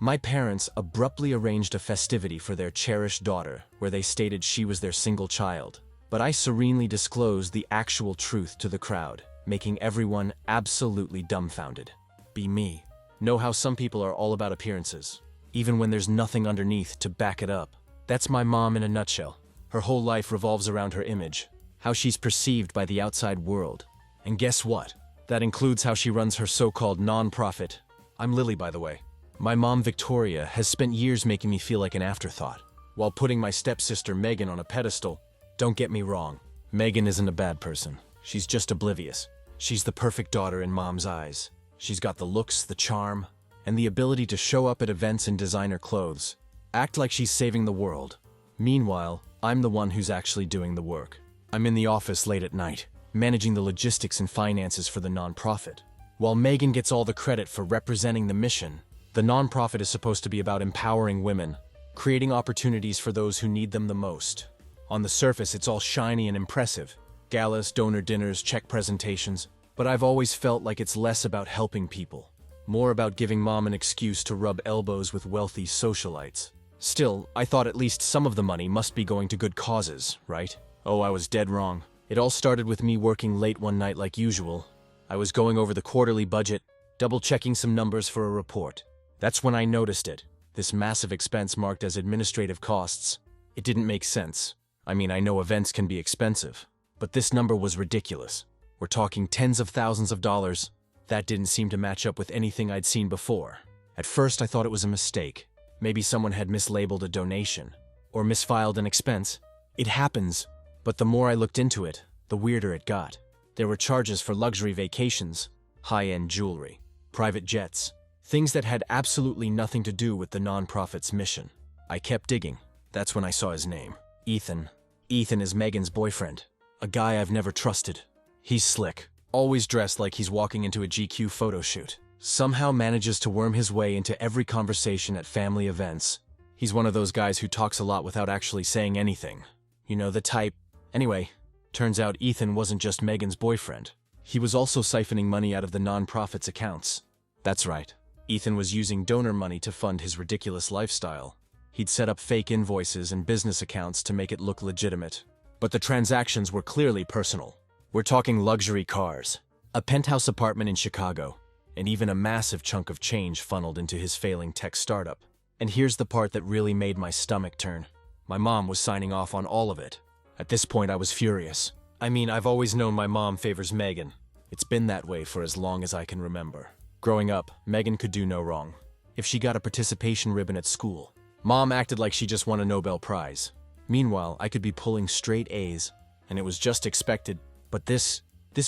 My parents abruptly arranged a festivity for their cherished daughter where they stated she was their single child. But I serenely disclosed the actual truth to the crowd, making everyone absolutely dumbfounded. Be me. Know how some people are all about appearances, even when there's nothing underneath to back it up. That's my mom in a nutshell. Her whole life revolves around her image, how she's perceived by the outside world. And guess what? That includes how she runs her so-called non-profit. I'm Lily, by the way. My mom, Victoria, has spent years making me feel like an afterthought, while putting my stepsister Megan on a pedestal. Don't get me wrong, Megan isn't a bad person. She's just oblivious. She's the perfect daughter in mom's eyes. She's got the looks, the charm, and the ability to show up at events in designer clothes, act like she's saving the world. Meanwhile, I'm the one who's actually doing the work. I'm in the office late at night, managing the logistics and finances for the nonprofit. While Megan gets all the credit for representing the mission, the nonprofit is supposed to be about empowering women, creating opportunities for those who need them the most. On the surface, it's all shiny and impressive. Galas, donor dinners, check presentations. But I've always felt like it's less about helping people, more about giving mom an excuse to rub elbows with wealthy socialites. Still, I thought at least some of the money must be going to good causes, right? Oh, I was dead wrong. It all started with me working late one night like usual. I was going over the quarterly budget, double-checking some numbers for a report. That's when I noticed it. This massive expense marked as administrative costs. It didn't make sense. I mean, I know events can be expensive, but this number was ridiculous. We're talking tens of thousands of dollars. That didn't seem to match up with anything I'd seen before. At first, I thought it was a mistake. Maybe someone had mislabeled a donation, or misfiled an expense. It happens, but the more I looked into it, the weirder it got. There were charges for luxury vacations, high-end jewelry, private jets, things that had absolutely nothing to do with the nonprofit's mission. I kept digging. That's when I saw his name. Ethan. Ethan is Megan's boyfriend, a guy I've never trusted. He's slick, always dressed like he's walking into a GQ photo shoot. Somehow manages to worm his way into every conversation at family events. He's one of those guys who talks a lot without actually saying anything. You know, the type. Anyway, turns out Ethan wasn't just Megan's boyfriend. He was also siphoning money out of the nonprofit's accounts. That's right. Ethan was using donor money to fund his ridiculous lifestyle. He'd set up fake invoices and business accounts to make it look legitimate. But the transactions were clearly personal. We're talking luxury cars, a penthouse apartment in Chicago, and even a massive chunk of change funneled into his failing tech startup. And here's the part that really made my stomach turn. My mom was signing off on all of it. At this point, I was furious. I mean, I've always known my mom favors Megan. It's been that way for as long as I can remember. Growing up, Megan could do no wrong. If she got a participation ribbon at school, Mom acted like she just won a Nobel Prize. Meanwhile, I could be pulling straight A's, and it was just expected. But this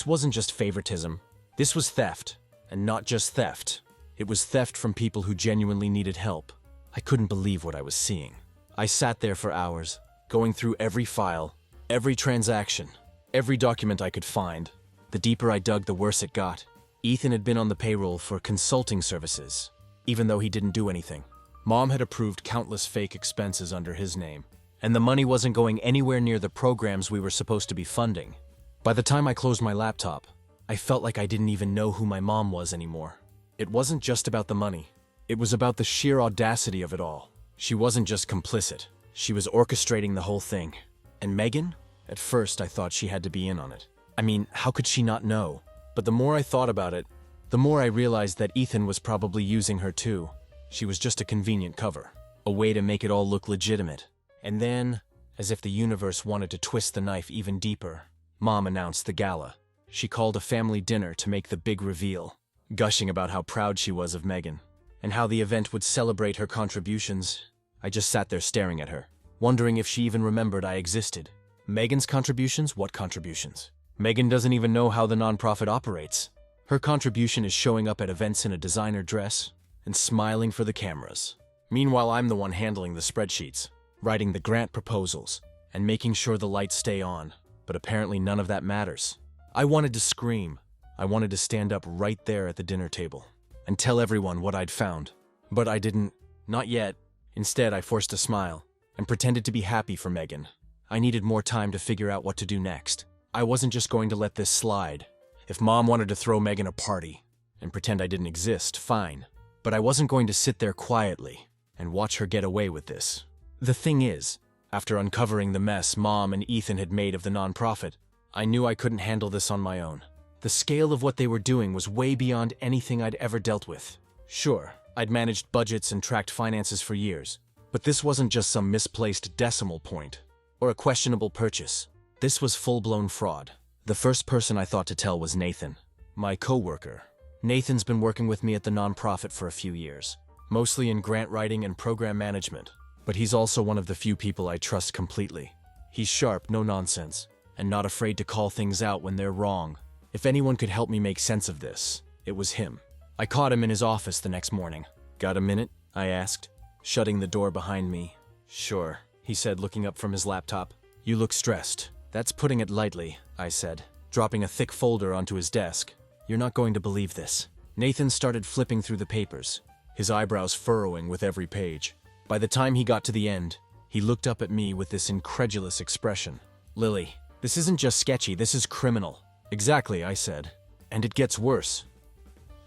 wasn't just favoritism. This was theft. And not just theft. It was theft from people who genuinely needed help. I couldn't believe what I was seeing. I sat there for hours, going through every file, every transaction, every document I could find. The deeper I dug, the worse it got. Ethan had been on the payroll for consulting services, even though he didn't do anything. Mom had approved countless fake expenses under his name, and the money wasn't going anywhere near the programs we were supposed to be funding. By the time I closed my laptop, I felt like I didn't even know who my mom was anymore. It wasn't just about the money. It was about the sheer audacity of it all. She wasn't just complicit. She was orchestrating the whole thing. And Megan? At first, I thought she had to be in on it. I mean, how could she not know? But the more I thought about it, the more I realized that Ethan was probably using her too. She was just a convenient cover, a way to make it all look legitimate. And then, as if the universe wanted to twist the knife even deeper, Mom announced the gala. She called a family dinner to make the big reveal, gushing about how proud she was of Megan, and how the event would celebrate her contributions. I just sat there staring at her, wondering if she even remembered I existed. Megan's contributions? What contributions? Megan doesn't even know how the nonprofit operates. Her contribution is showing up at events in a designer dress and smiling for the cameras. Meanwhile, I'm the one handling the spreadsheets, writing the grant proposals, and making sure the lights stay on. But apparently none of that matters. I wanted to scream. I wanted to stand up right there at the dinner table and tell everyone what I'd found. But I didn't. Not yet. Instead, I forced a smile and pretended to be happy for Megan. I needed more time to figure out what to do next. I wasn't just going to let this slide. If Mom wanted to throw Megan a party and pretend I didn't exist, fine. But I wasn't going to sit there quietly and watch her get away with this. The thing is, after uncovering the mess Mom and Ethan had made of the nonprofit, I knew I couldn't handle this on my own. The scale of what they were doing was way beyond anything I'd ever dealt with. Sure, I'd managed budgets and tracked finances for years, but this wasn't just some misplaced decimal point or a questionable purchase. This was full-blown fraud. The first person I thought to tell was Nathan, my coworker. Nathan's been working with me at the nonprofit for a few years, mostly in grant writing and program management, but he's also one of the few people I trust completely. He's sharp, no nonsense, and not afraid to call things out when they're wrong. If anyone could help me make sense of this, it was him. I caught him in his office the next morning. "Got a minute?" I asked, shutting the door behind me. "Sure," he said, looking up from his laptop. "You look stressed." "That's putting it lightly," I said, dropping a thick folder onto his desk. "You're not going to believe this." Nathan started flipping through the papers, his eyebrows furrowing with every page. By the time he got to the end, he looked up at me with this incredulous expression. "Lily, this isn't just sketchy, this is criminal." "Exactly," I said. "And it gets worse.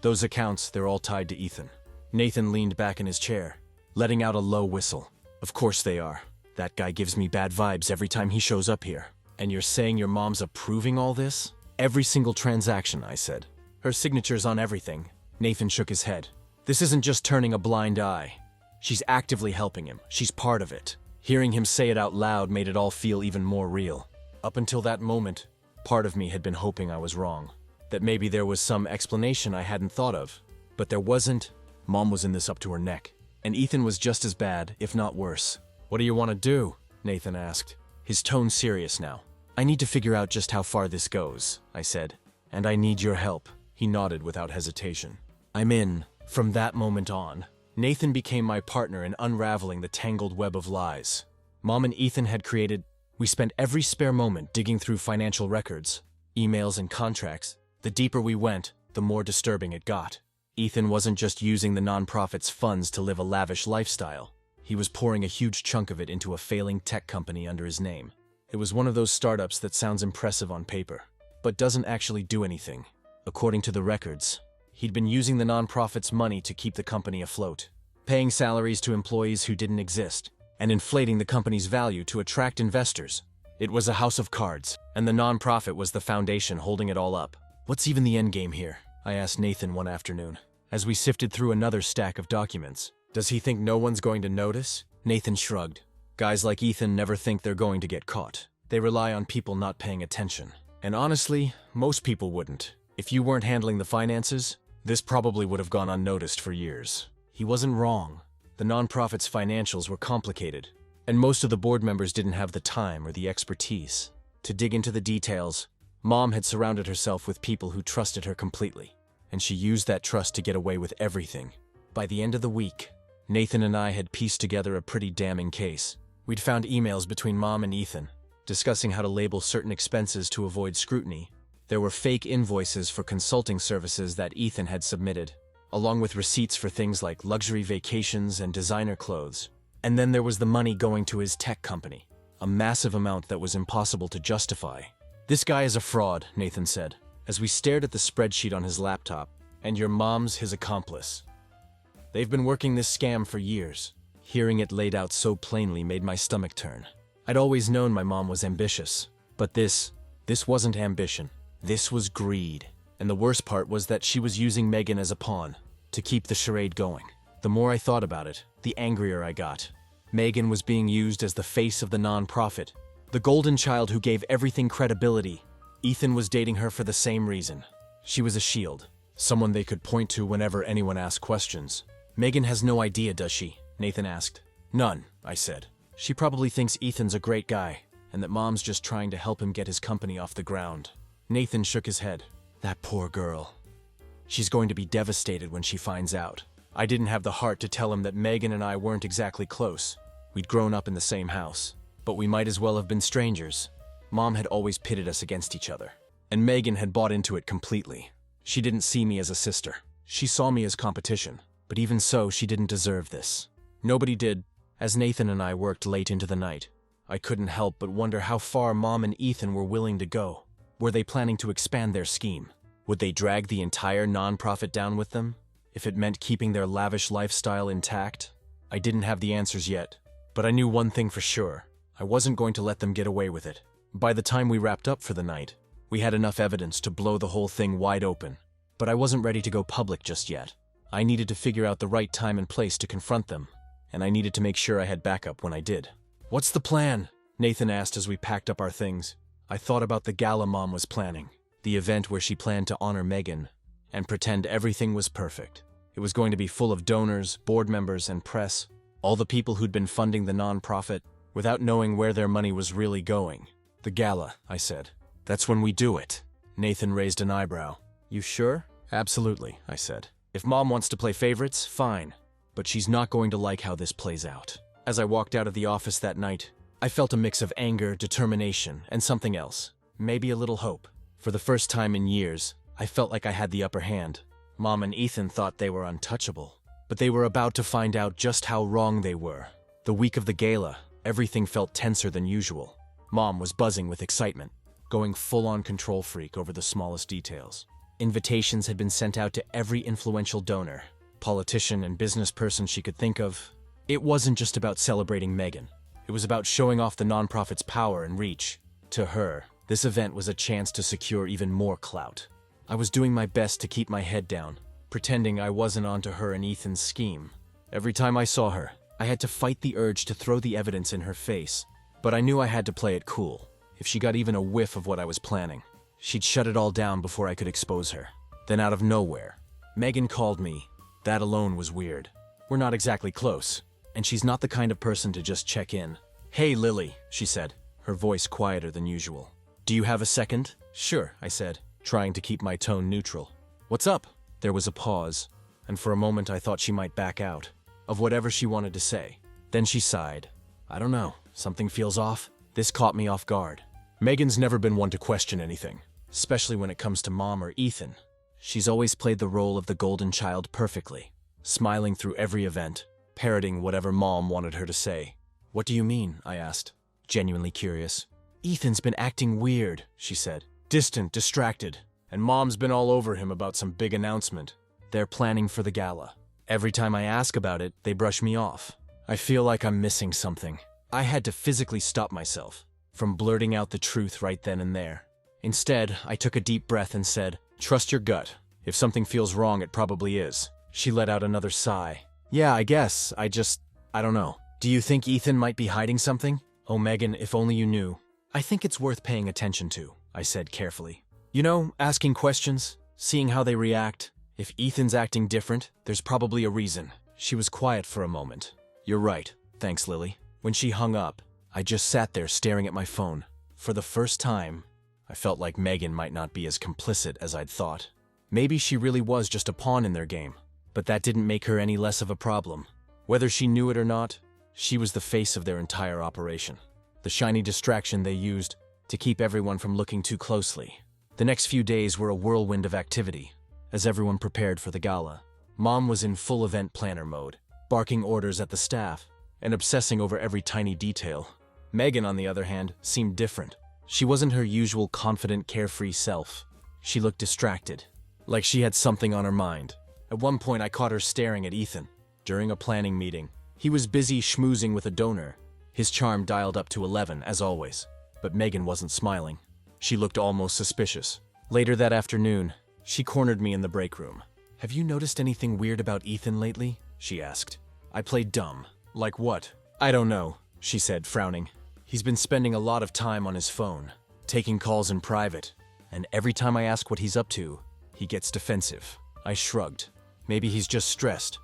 Those accounts, they're all tied to Ethan." Nathan leaned back in his chair, letting out a low whistle. "Of course they are. That guy gives me bad vibes every time he shows up here." "And you're saying your mom's approving all this?" "Every single transaction," I said. "Her signature's on everything." Nathan shook his head. "This isn't just turning a blind eye. She's actively helping him. She's part of it." Hearing him say it out loud made it all feel even more real. Up until that moment, part of me had been hoping I was wrong, that maybe there was some explanation I hadn't thought of. But there wasn't. Mom was in this up to her neck, and Ethan was just as bad, if not worse. "What do you want to do?" Nathan asked, his tone serious now. "I need to figure out just how far this goes," I said, "and I need your help." He nodded without hesitation. "I'm in." From that moment on, Nathan became my partner in unraveling the tangled web of lies Mom and Ethan had created. We spent every spare moment digging through financial records, emails, and contracts. The deeper we went, the more disturbing it got. Ethan wasn't just using the nonprofit's funds to live a lavish lifestyle. He was pouring a huge chunk of it into a failing tech company under his name. It was one of those startups that sounds impressive on paper, but doesn't actually do anything. According to the records, he'd been using the nonprofit's money to keep the company afloat, paying salaries to employees who didn't exist, and inflating the company's value to attract investors. It was a house of cards, and the nonprofit was the foundation holding it all up. "What's even the end game here?" I asked Nathan one afternoon, as we sifted through another stack of documents. "Does he think no one's going to notice?" Nathan shrugged. "Guys like Ethan never think they're going to get caught. They rely on people not paying attention. And honestly, most people wouldn't. If you weren't handling the finances, this probably would have gone unnoticed for years." He wasn't wrong. The nonprofit's financials were complicated, and most of the board members didn't have the time or the expertise to dig into the details. Mom had surrounded herself with people who trusted her completely, and she used that trust to get away with everything. By the end of the week, Nathan and I had pieced together a pretty damning case. We'd found emails between Mom and Ethan, discussing how to label certain expenses to avoid scrutiny. There were fake invoices for consulting services that Ethan had submitted, along with receipts for things like luxury vacations and designer clothes. And then there was the money going to his tech company, a massive amount that was impossible to justify. "This guy is a fraud," Nathan said, as we stared at the spreadsheet on his laptop. "And your mom's his accomplice. They've been working this scam for years." Hearing it laid out so plainly made my stomach turn. I'd always known my mom was ambitious, but this wasn't ambition. This was greed. And the worst part was that she was using Megan as a pawn to keep the charade going. The more I thought about it, the angrier I got. Megan was being used as the face of the nonprofit, the golden child who gave everything credibility. Ethan was dating her for the same reason. She was a shield, someone they could point to whenever anyone asked questions. "Megan has no idea, does she?" Nathan asked. "None," I said. "She probably thinks Ethan's a great guy, and that Mom's just trying to help him get his company off the ground." Nathan shook his head. "That poor girl. She's going to be devastated when she finds out." I didn't have the heart to tell him that Megan and I weren't exactly close. We'd grown up in the same house, but we might as well have been strangers. Mom had always pitted us against each other, and Megan had bought into it completely. She didn't see me as a sister. She saw me as competition, but even so, she didn't deserve this. Nobody did. As Nathan and I worked late into the night, I couldn't help but wonder how far Mom and Ethan were willing to go. Were they planning to expand their scheme? Would they drag the entire nonprofit down with them? if it meant keeping their lavish lifestyle intact. I didn't have the answers yet, but I knew one thing for sure. I wasn't going to let them get away with it. By the time we wrapped up for the night, we had enough evidence to blow the whole thing wide open. But I wasn't ready to go public just yet. I needed to figure out the right time and place to confront them, and I needed to make sure I had backup when I did. "What's the plan?" Nathan asked as we packed up our things. I thought about the gala Mom was planning, the event where she planned to honor Megan and pretend everything was perfect. It was going to be full of donors, board members, and press, all the people who'd been funding the nonprofit without knowing where their money was really going. "The gala," I said. "That's when we do it." Nathan raised an eyebrow. "You sure?" "Absolutely," I said. "If Mom wants to play favorites, fine. But she's not going to like how this plays out." As I walked out of the office that night, I felt a mix of anger, determination, and something else. Maybe a little hope. For the first time in years, I felt like I had the upper hand. Mom and Ethan thought they were untouchable, but they were about to find out just how wrong they were. The week of the gala, everything felt tenser than usual. Mom was buzzing with excitement, going full-on control freak over the smallest details. Invitations had been sent out to every influential donor, politician and business person she could think of. It wasn't just about celebrating Megan. It was about showing off the nonprofit's power and reach. To her, this event was a chance to secure even more clout. I was doing my best to keep my head down, pretending I wasn't onto her and Ethan's scheme. Every time I saw her, I had to fight the urge to throw the evidence in her face, but I knew I had to play it cool. If she got even a whiff of what I was planning, she'd shut it all down before I could expose her. Then out of nowhere, Megan called me. That alone was weird. We're not exactly close, and she's not the kind of person to just check in. "Hey, Lily," she said, her voice quieter than usual. "Do you have a second?" "Sure," I said, trying to keep my tone neutral. "What's up?" There was a pause, and for a moment I thought she might back out of whatever she wanted to say. Then she sighed. "I don't know, something feels off." This caught me off guard. Megan's never been one to question anything, especially when it comes to Mom or Ethan. She's always played the role of the golden child perfectly, smiling through every event, parroting whatever Mom wanted her to say. "What do you mean?" I asked, genuinely curious. "Ethan's been acting weird," she said. "Distant, distracted, and Mom's been all over him about some big announcement. They're planning for the gala. Every time I ask about it, they brush me off. I feel like I'm missing something." I had to physically stop myself from blurting out the truth right then and there. Instead, I took a deep breath and said, "Trust your gut. If something feels wrong, it probably is." She let out another sigh. "Yeah, I guess. I don't know. Do you think Ethan might be hiding something?" "Oh, Megan, if only you knew. I think it's worth paying attention to," I said carefully. "You know, asking questions, seeing how they react. If Ethan's acting different, there's probably a reason." She was quiet for a moment. "You're right. Thanks, Lily." When she hung up, I just sat there staring at my phone. For the first time, I felt like Megan might not be as complicit as I'd thought. Maybe she really was just a pawn in their game, but that didn't make her any less of a problem. Whether she knew it or not, she was the face of their entire operation, the shiny distraction they used to keep everyone from looking too closely. The next few days were a whirlwind of activity, as everyone prepared for the gala. Mom was in full event planner mode, barking orders at the staff and obsessing over every tiny detail. Megan, on the other hand, seemed different. She wasn't her usual confident, carefree self. She looked distracted, like she had something on her mind. At one point, I caught her staring at Ethan during a planning meeting. He was busy schmoozing with a donor, his charm dialed up to 11, as always. But Megan wasn't smiling. She looked almost suspicious. Later that afternoon, she cornered me in the break room. "Have you noticed anything weird about Ethan lately?" she asked. I played dumb. "Like what?" "I don't know," she said, frowning. "He's been spending a lot of time on his phone, taking calls in private, and every time I ask what he's up to, he gets defensive." I shrugged. Maybe he's just stressed.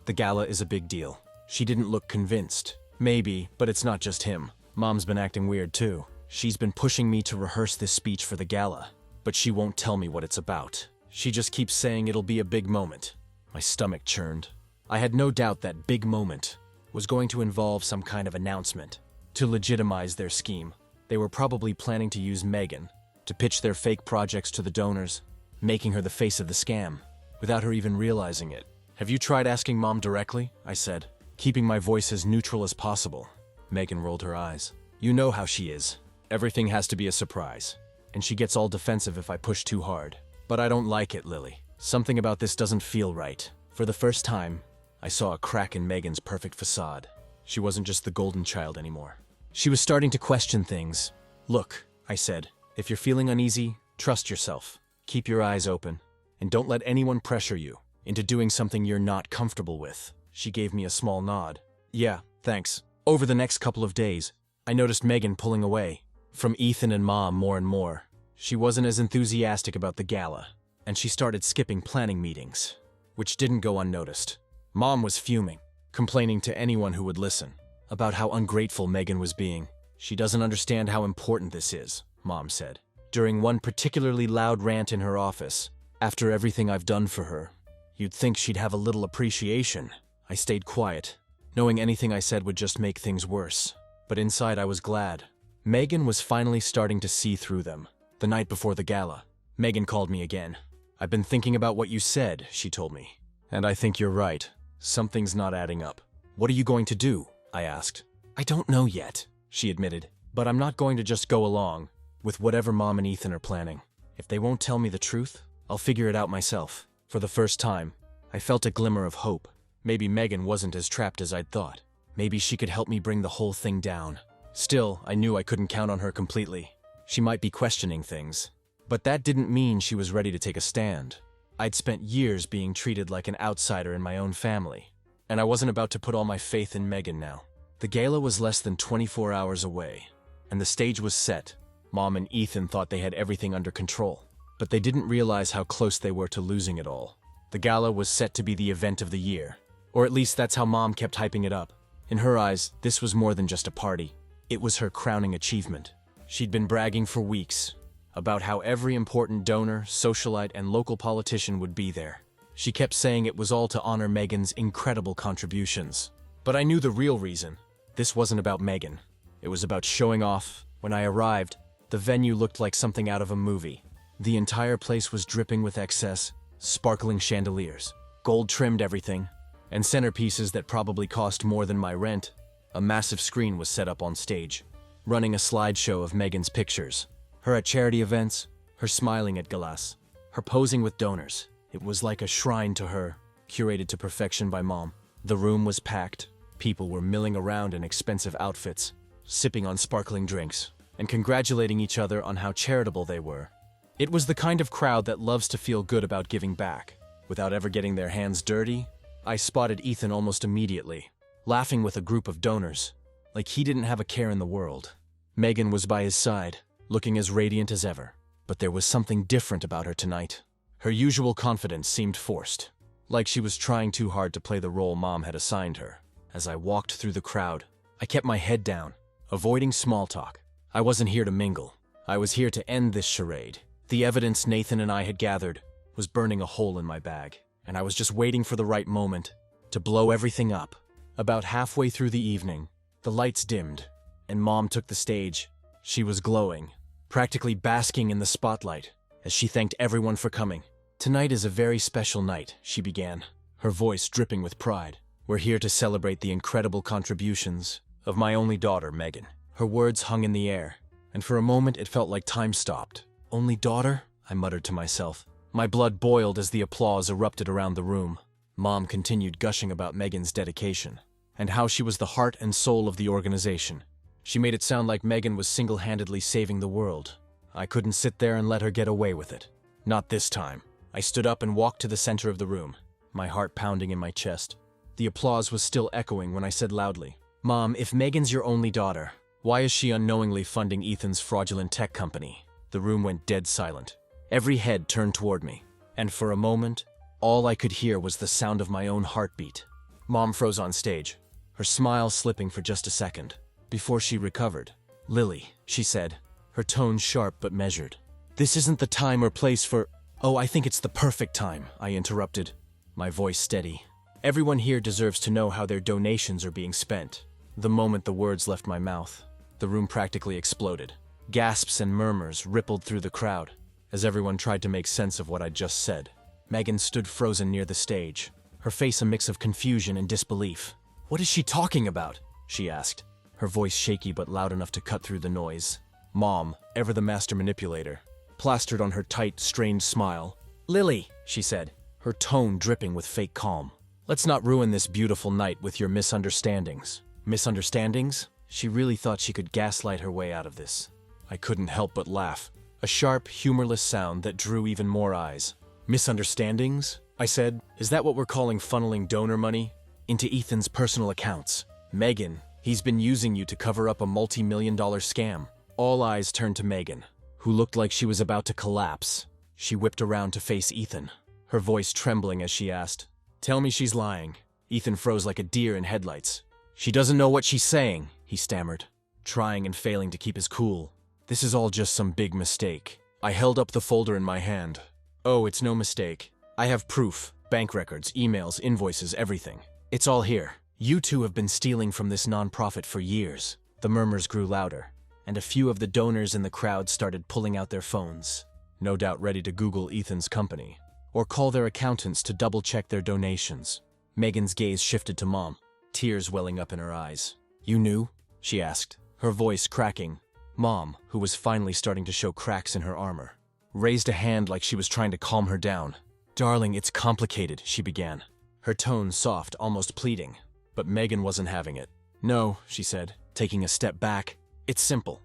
The gala is a big deal. She didn't look convinced. Maybe, but it's not just him. Mom's been acting weird too. She's been pushing me to rehearse this speech for the gala, but she won't tell me what it's about. She just keeps saying it'll be a big moment. My stomach churned. I had no doubt that big moment was going to involve some kind of announcement to legitimize their scheme. They were probably planning to use Megan to pitch their fake projects to the donors, making her the face of the scam, without her even realizing it. "Have you tried asking Mom directly?" I said, keeping my voice as neutral as possible. Megan rolled her eyes. "You know how she is. Everything has to be a surprise, and she gets all defensive if I push too hard. But I don't like it, Lily. Something about this doesn't feel right." For the first time, I saw a crack in Megan's perfect facade. She wasn't just the golden child anymore. She was starting to question things. "Look," I said, "if you're feeling uneasy, trust yourself. Keep your eyes open, and don't let anyone pressure you into doing something you're not comfortable with." She gave me a small nod. "Yeah, thanks." Over the next couple of days, I noticed Megan pulling away from Ethan and Mom more and more. She wasn't as enthusiastic about the gala, and she started skipping planning meetings, which didn't go unnoticed. Mom was fuming, complaining to anyone who would listen about how ungrateful Megan was being. "She doesn't understand how important this is," Mom said. During one particularly loud rant in her office, "After everything I've done for her, you'd think she'd have a little appreciation." I stayed quiet, knowing anything I said would just make things worse. But inside I was glad. Megan was finally starting to see through them. The night before the gala, Megan called me again. "I've been thinking about what you said," she told me. "And I think you're right. Something's not adding up." "What are you going to do?" I asked. "I don't know yet," she admitted. "But I'm not going to just go along with whatever Mom and Ethan are planning. If they won't tell me the truth, I'll figure it out myself." For the first time, I felt a glimmer of hope. Maybe Megan wasn't as trapped as I'd thought. Maybe she could help me bring the whole thing down. Still, I knew I couldn't count on her completely. She might be questioning things, but that didn't mean she was ready to take a stand. I'd spent years being treated like an outsider in my own family, and I wasn't about to put all my faith in Megan now. The gala was less than 24 hours away, and the stage was set. Mom and Ethan thought they had everything under control, but they didn't realize how close they were to losing it all. The gala was set to be the event of the year, or at least that's how Mom kept hyping it up. In her eyes, this was more than just a party. It was her crowning achievement. She'd been bragging for weeks about how every important donor, socialite, and local politician would be there. She kept saying it was all to honor Megan's incredible contributions. But I knew the real reason. This wasn't about Megan. It was about showing off. When I arrived, the venue looked like something out of a movie. The entire place was dripping with excess, sparkling chandeliers, gold-trimmed everything, and centerpieces that probably cost more than my rent. A massive screen was set up on stage, running a slideshow of Megan's pictures. Her at charity events, her smiling at galas, her posing with donors. It was like a shrine to her, curated to perfection by Mom. The room was packed. People were milling around in expensive outfits, sipping on sparkling drinks, and congratulating each other on how charitable they were. It was the kind of crowd that loves to feel good about giving back, without ever getting their hands dirty. I spotted Ethan almost immediately, laughing with a group of donors, like he didn't have a care in the world. Megan was by his side, looking as radiant as ever. But there was something different about her tonight. Her usual confidence seemed forced, like she was trying too hard to play the role Mom had assigned her. As I walked through the crowd, I kept my head down, avoiding small talk. I wasn't here to mingle. I was here to end this charade. The evidence Nathan and I had gathered was burning a hole in my bag, and I was just waiting for the right moment to blow everything up. About halfway through the evening, the lights dimmed, and Mom took the stage. She was glowing, practically basking in the spotlight, as she thanked everyone for coming. "Tonight is a very special night," she began, her voice dripping with pride. "We're here to celebrate the incredible contributions of my only daughter, Megan." Her words hung in the air, and for a moment it felt like time stopped. "Only daughter?" I muttered to myself. My blood boiled as the applause erupted around the room. Mom continued gushing about Megan's dedication, and how she was the heart and soul of the organization. She made it sound like Megan was single-handedly saving the world. I couldn't sit there and let her get away with it. Not this time. I stood up and walked to the center of the room, my heart pounding in my chest. The applause was still echoing when I said loudly, "Mom, if Megan's your only daughter, why is she unknowingly funding Ethan's fraudulent tech company?" The room went dead silent. Every head turned toward me, and for a moment, all I could hear was the sound of my own heartbeat. Mom froze on stage, her smile slipping for just a second, before she recovered. "Lily," she said, her tone sharp but measured. "This isn't the time or place for—" "Oh, I think it's the perfect time," I interrupted, my voice steady. "Everyone here deserves to know how their donations are being spent." The moment the words left my mouth, the room practically exploded. Gasps and murmurs rippled through the crowd, as everyone tried to make sense of what I'd just said. Megan stood frozen near the stage, her face a mix of confusion and disbelief. "What is she talking about?" she asked, her voice shaky but loud enough to cut through the noise. Mom, ever the master manipulator, plastered on her tight, strained smile. "Lily," she said, her tone dripping with fake calm. "Let's not ruin this beautiful night with your misunderstandings." Misunderstandings? She really thought she could gaslight her way out of this. I couldn't help but laugh. A sharp, humorless sound that drew even more eyes. "Misunderstandings?" I said. "Is that what we're calling funneling donor money into Ethan's personal accounts? Megan, he's been using you to cover up a multi-million-dollar scam." All eyes turned to Megan, who looked like she was about to collapse. She whipped around to face Ethan, her voice trembling as she asked, "Tell me she's lying." Ethan froze like a deer in headlights. "She doesn't know what she's saying," he stammered, trying and failing to keep his cool. "This is all just some big mistake." I held up the folder in my hand. "Oh, it's no mistake. I have proof, bank records, emails, invoices, everything. It's all here. You two have been stealing from this nonprofit for years." The murmurs grew louder, and a few of the donors in the crowd started pulling out their phones, no doubt ready to Google Ethan's company, or call their accountants to double-check their donations. Megan's gaze shifted to Mom, tears welling up in her eyes. "You knew?" she asked, her voice cracking. Mom, who was finally starting to show cracks in her armor, raised a hand like she was trying to calm her down. "Darling, it's complicated," she began, her tone soft, almost pleading. But Megan wasn't having it. "No," she said, taking a step back. "It's simple.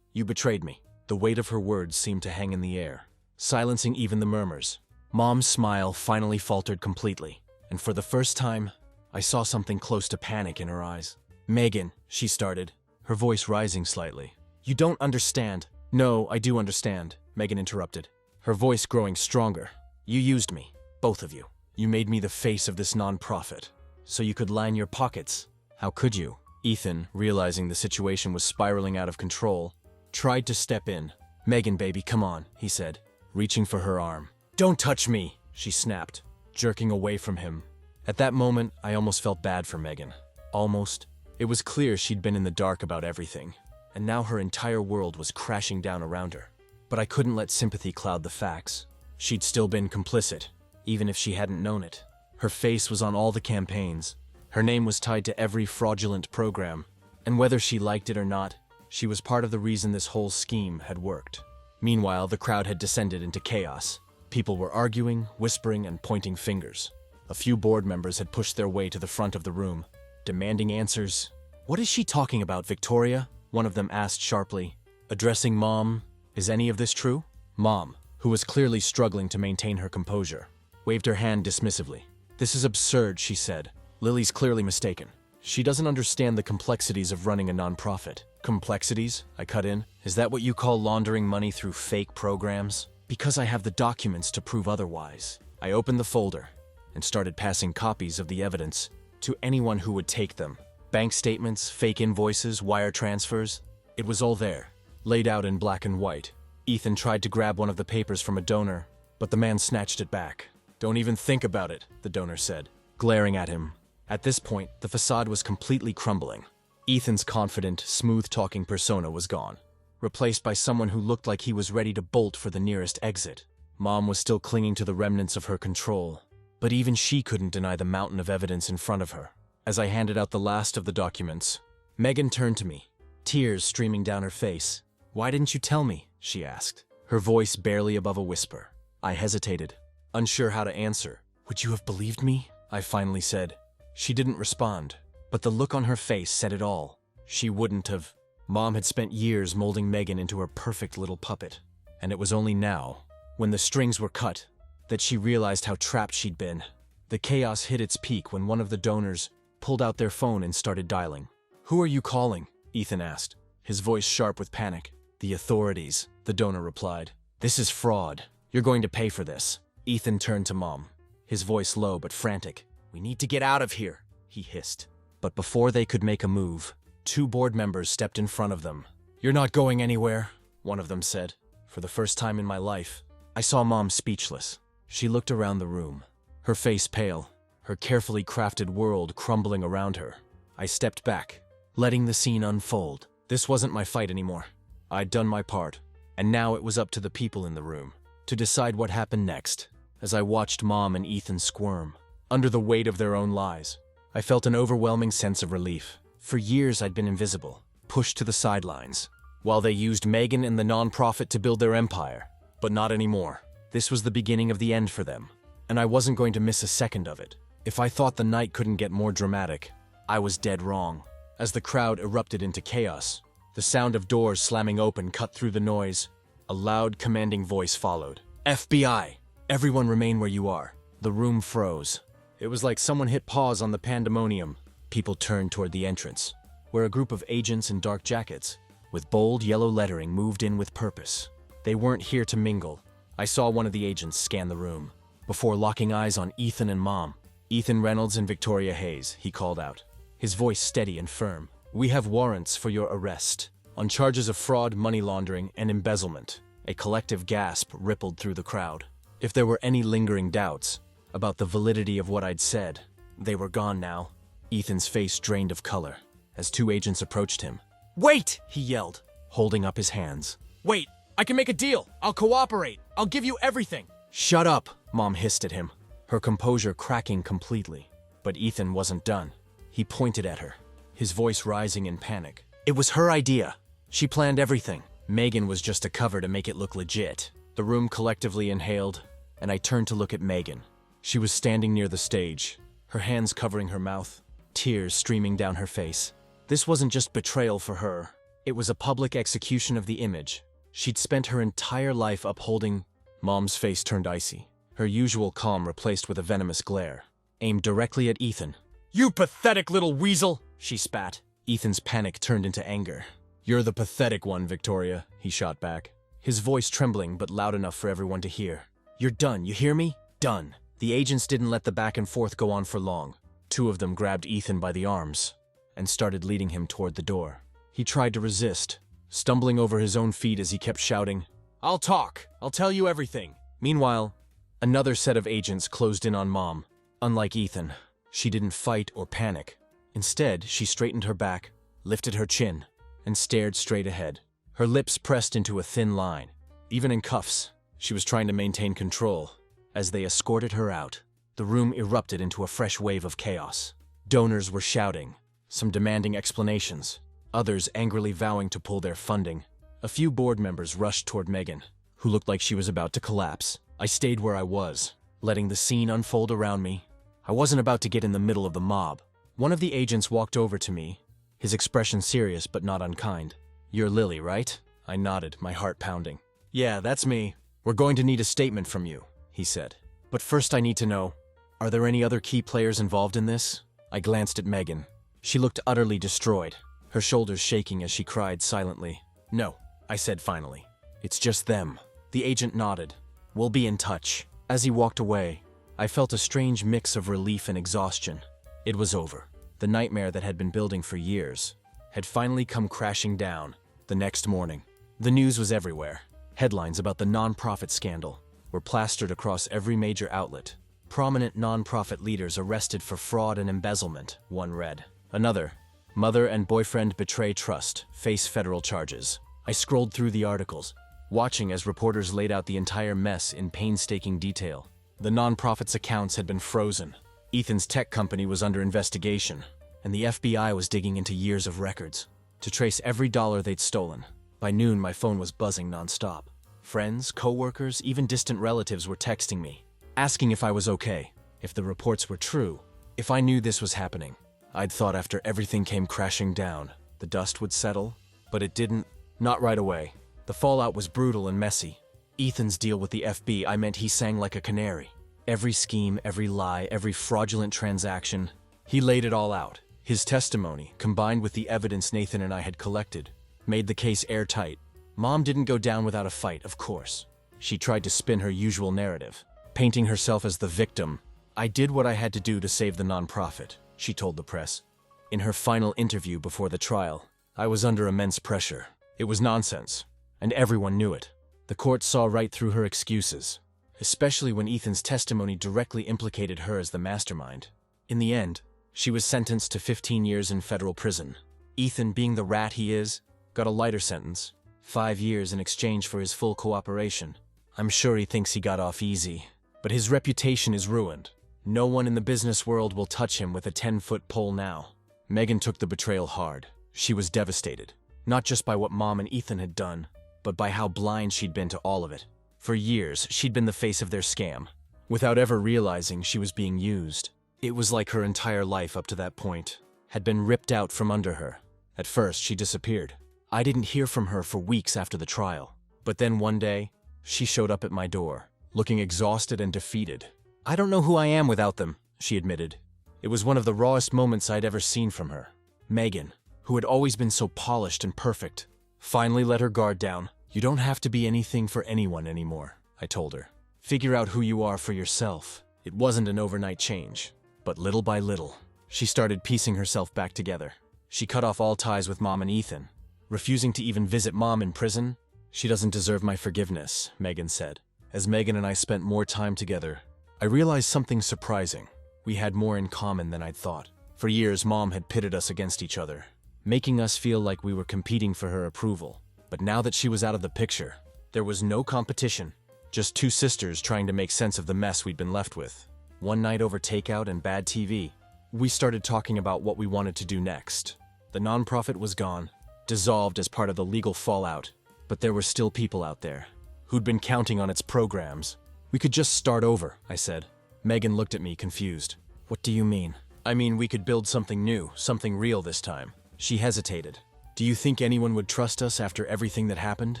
You betrayed me." The weight of her words seemed to hang in the air, silencing even the murmurs. Mom's smile finally faltered completely, and for the first time, I saw something close to panic in her eyes. "Megan," she started, her voice rising slightly. "You don't understand." "No, I do understand," Megan interrupted, her voice growing stronger. "You used me, both of you. You made me the face of this nonprofit, so you could line your pockets. How could you?" Ethan, realizing the situation was spiraling out of control, tried to step in. "Megan, baby, come on," he said, reaching for her arm. "Don't touch me," she snapped, jerking away from him. At that moment, I almost felt bad for Megan. Almost. It was clear she'd been in the dark about everything, and now her entire world was crashing down around her. But I couldn't let sympathy cloud the facts. She'd still been complicit, even if she hadn't known it. Her face was on all the campaigns. Her name was tied to every fraudulent program, and whether she liked it or not, she was part of the reason this whole scheme had worked. Meanwhile, the crowd had descended into chaos. People were arguing, whispering, and pointing fingers. A few board members had pushed their way to the front of the room, demanding answers. "What is she talking about, Victoria?" one of them asked sharply. Addressing Mom, "Is any of this true?" Mom, who was clearly struggling to maintain her composure, waved her hand dismissively. "This is absurd," she said. "Lily's clearly mistaken. She doesn't understand the complexities of running a nonprofit." "Complexities?" I cut in. "Is that what you call laundering money through fake programs?" "Because I have the documents to prove otherwise." I opened the folder and started passing copies of the evidence to anyone who would take them. Bank statements, fake invoices, wire transfers. It was all there, laid out in black and white. Ethan tried to grab one of the papers from a donor, but the man snatched it back. "Don't even think about it," the donor said, glaring at him. At this point, the facade was completely crumbling. Ethan's confident, smooth-talking persona was gone, replaced by someone who looked like he was ready to bolt for the nearest exit. Mom was still clinging to the remnants of her control, but even she couldn't deny the mountain of evidence in front of her. As I handed out the last of the documents, Megan turned to me, tears streaming down her face. "Why didn't you tell me?" she asked, her voice barely above a whisper. I hesitated, unsure how to answer. "Would you have believed me?" I finally said. She didn't respond, but the look on her face said it all. She wouldn't have. Mom had spent years molding Megan into her perfect little puppet, and it was only now, when the strings were cut, that she realized how trapped she'd been. The chaos hit its peak when one of the donors pulled out their phone and started dialing. "Who are you calling?" Ethan asked, his voice sharp with panic. "The authorities," the donor replied. "This is fraud. You're going to pay for this." Ethan turned to Mom, his voice low but frantic. "We need to get out of here," he hissed. But before they could make a move, two board members stepped in front of them. "You're not going anywhere," one of them said. For the first time in my life, I saw Mom speechless. She looked around the room, her face pale, her carefully crafted world crumbling around her. I stepped back, letting the scene unfold. This wasn't my fight anymore. I'd done my part, and now it was up to the people in the room to decide what happened next. As I watched Mom and Ethan squirm under the weight of their own lies, I felt an overwhelming sense of relief. For years I'd been invisible, pushed to the sidelines, while they used Megan and the nonprofit to build their empire. But not anymore. This was the beginning of the end for them. and I wasn't going to miss a second of it. If I thought the night couldn't get more dramatic, I was dead wrong. As the crowd erupted into chaos, the sound of doors slamming open cut through the noise. A loud, commanding voice followed. FBI! Everyone remain where you are. The room froze. It was like someone hit pause on the pandemonium. People turned toward the entrance, where a group of agents in dark jackets, with bold yellow lettering, moved in with purpose. They weren't here to mingle. I saw one of the agents scan the room, before locking eyes on Ethan and Mom. Ethan Reynolds and Victoria Hayes, he called out, his voice steady and firm. We have warrants for your arrest, on charges of fraud, money laundering, and embezzlement. A collective gasp rippled through the crowd. If there were any lingering doubts about the validity of what I'd said, they were gone now. Ethan's face drained of color as two agents approached him. Wait! He yelled, holding up his hands. Wait! I can make a deal! I'll cooperate! I'll give you everything! Shut up! Mom hissed at him, her composure cracking completely. But Ethan wasn't done. He pointed at her, his voice rising in panic. It was her idea. She planned everything. Megan was just a cover to make it look legit. The room collectively inhaled, and I turned to look at Megan. She was standing near the stage, her hands covering her mouth, tears streaming down her face. This wasn't just betrayal for her. It was a public execution of the image she'd spent her entire life upholding. Mom's face turned icy, her usual calm replaced with a venomous glare, aimed directly at Ethan. You pathetic little weasel! She spat. Ethan's panic turned into anger. You're the pathetic one, Victoria, he shot back, his voice trembling but loud enough for everyone to hear. You're done, you hear me? Done. The agents didn't let the back and forth go on for long. Two of them grabbed Ethan by the arms and started leading him toward the door. He tried to resist, stumbling over his own feet as he kept shouting, I'll talk! I'll tell you everything! Meanwhile, another set of agents closed in on Mom. Unlike Ethan, she didn't fight or panic. Instead, she straightened her back, lifted her chin, and stared straight ahead. Her lips pressed into a thin line. Even in cuffs, she was trying to maintain control. As they escorted her out, the room erupted into a fresh wave of chaos. Donors were shouting, some demanding explanations, others angrily vowing to pull their funding. A few board members rushed toward Megan, who looked like she was about to collapse. I stayed where I was, letting the scene unfold around me. I wasn't about to get in the middle of the mob. One of the agents walked over to me, his expression serious but not unkind. You're Lily, right? I nodded, my heart pounding. Yeah, that's me. We're going to need a statement from you, he said. But first I need to know, are there any other key players involved in this? I glanced at Megan. She looked utterly destroyed, her shoulders shaking as she cried silently. No, I said finally. It's just them. The agent nodded. We'll be in touch. As he walked away, I felt a strange mix of relief and exhaustion. It was over. The nightmare that had been building for years had finally come crashing down. The next morning, the news was everywhere. Headlines about the nonprofit scandal were plastered across every major outlet. Prominent nonprofit leaders arrested for fraud and embezzlement, one read. Another, mother and boyfriend betray trust, face federal charges. I scrolled through the articles, watching as reporters laid out the entire mess in painstaking detail. The nonprofit's accounts had been frozen. Ethan's tech company was under investigation, and the FBI was digging into years of records to trace every dollar they'd stolen. By noon, my phone was buzzing nonstop. Friends, coworkers, even distant relatives were texting me, asking if I was okay, if the reports were true, if I knew this was happening. I'd thought after everything came crashing down, the dust would settle, but it didn't. Not right away. The fallout was brutal and messy. Ethan's deal with the FBI meant he sang like a canary. Every scheme, every lie, every fraudulent transaction, he laid it all out. His testimony, combined with the evidence Nathan and I had collected, made the case airtight. Mom didn't go down without a fight, of course. She tried to spin her usual narrative, painting herself as the victim. I did what I had to do to save the nonprofit, she told the press. In her final interview before the trial, I was under immense pressure. It was nonsense, and everyone knew it. The court saw right through her excuses, especially when Ethan's testimony directly implicated her as the mastermind. In the end, she was sentenced to 15 years in federal prison. Ethan, being the rat he is, got a lighter sentence, 5 years in exchange for his full cooperation. I'm sure he thinks he got off easy, but his reputation is ruined. No one in the business world will touch him with a 10-foot pole now. Megan took the betrayal hard. She was devastated, not just by what Mom and Ethan had done, but by how blind she'd been to all of it. For years, she'd been the face of their scam, without ever realizing she was being used. It was like her entire life up to that point had been ripped out from under her. At first, she disappeared. I didn't hear from her for weeks after the trial. But then one day, she showed up at my door, looking exhausted and defeated. "I don't know who I am without them," she admitted. It was one of the rawest moments I'd ever seen from her. Megan, who had always been so polished and perfect, finally let her guard down. "You don't have to be anything for anyone anymore," I told her. "Figure out who you are for yourself." It wasn't an overnight change, but little by little, she started piecing herself back together. She cut off all ties with Mom and Ethan, refusing to even visit Mom in prison. "She doesn't deserve my forgiveness," Megan said. As Megan and I spent more time together, I realized something surprising. We had more in common than I'd thought. For years, Mom had pitted us against each other, making us feel like we were competing for her approval. But now that she was out of the picture, there was no competition, just two sisters trying to make sense of the mess we'd been left with. One night over takeout and bad TV, we started talking about what we wanted to do next. The nonprofit was gone, dissolved as part of the legal fallout, but there were still people out there who'd been counting on its programs. "We could just start over," I said. Megan looked at me, confused. "What do you mean?" "I mean, we could build something new, something real this time." She hesitated. "Do you think anyone would trust us after everything that happened?"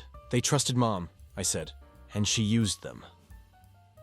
"They trusted Mom," I said, "and she used them.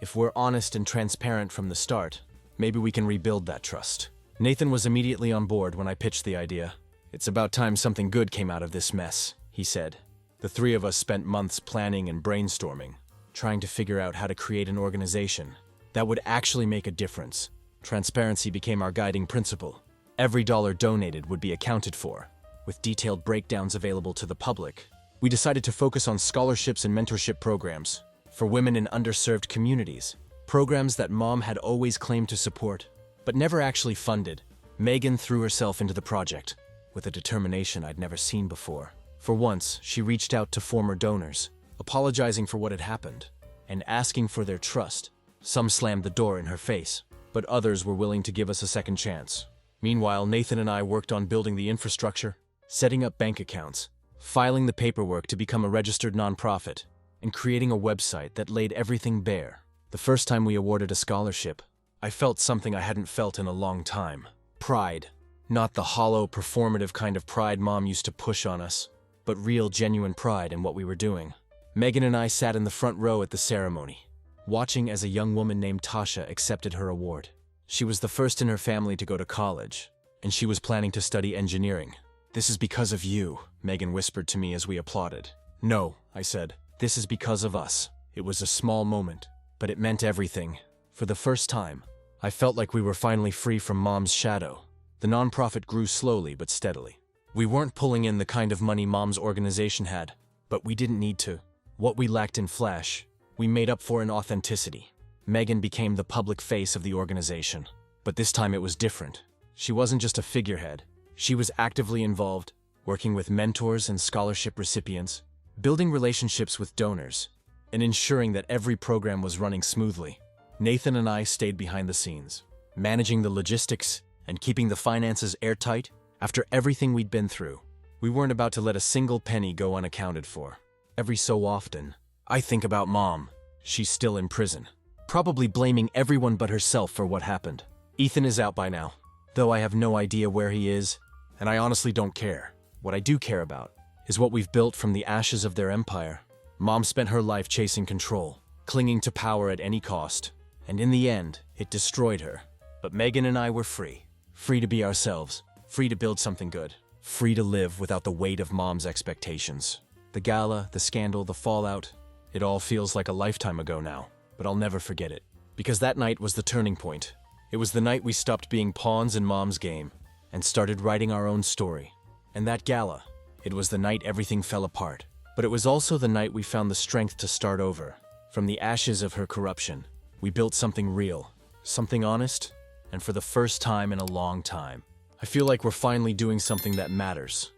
If we're honest and transparent from the start, maybe we can rebuild that trust." Nathan was immediately on board when I pitched the idea. "It's about time something good came out of this mess," he said. The three of us spent months planning and brainstorming, trying to figure out how to create an organization that would actually make a difference. Transparency became our guiding principle. Every dollar donated would be accounted for, with detailed breakdowns available to the public. We decided to focus on scholarships and mentorship programs for women in underserved communities, programs that Mom had always claimed to support, but never actually funded. Megan threw herself into the project with a determination I'd never seen before. For once, she reached out to former donors, apologizing for what had happened and asking for their trust. Some slammed the door in her face, but others were willing to give us a second chance. Meanwhile, Nathan and I worked on building the infrastructure, setting up bank accounts, filing the paperwork to become a registered nonprofit, and creating a website that laid everything bare. The first time we awarded a scholarship, I felt something I hadn't felt in a long time. Pride. Not the hollow, performative kind of pride Mom used to push on us, but real, genuine pride in what we were doing. Megan and I sat in the front row at the ceremony, watching as a young woman named Tasha accepted her award. She was the first in her family to go to college, and she was planning to study engineering. "This is because of you," Megan whispered to me as we applauded. "No," I said. "This is because of us." It was a small moment, but it meant everything. For the first time, I felt like we were finally free from Mom's shadow. The nonprofit grew slowly but steadily. We weren't pulling in the kind of money Mom's organization had, but we didn't need to. What we lacked in flash, we made up for in authenticity. Megan became the public face of the organization. But this time it was different. She wasn't just a figurehead. She was actively involved, working with mentors and scholarship recipients, building relationships with donors, and ensuring that every program was running smoothly. Nathan and I stayed behind the scenes, managing the logistics and keeping the finances airtight. After everything we'd been through, we weren't about to let a single penny go unaccounted for. Every so often, I think about Mom. She's still in prison, probably blaming everyone but herself for what happened. Ethan is out by now, though I have no idea where he is, and I honestly don't care. What I do care about is what we've built from the ashes of their empire. Mom spent her life chasing control, clinging to power at any cost, and in the end, it destroyed her. But Megan and I were free. Free to be ourselves, free to build something good, free to live without the weight of Mom's expectations. The gala, the scandal, the fallout, it all feels like a lifetime ago now, but I'll never forget it. Because that night was the turning point. It was the night we stopped being pawns in Mom's game and started writing our own story. And that gala, it was the night everything fell apart. But it was also the night we found the strength to start over. From the ashes of her corruption, we built something real, something honest, and for the first time in a long time, I feel like we're finally doing something that matters.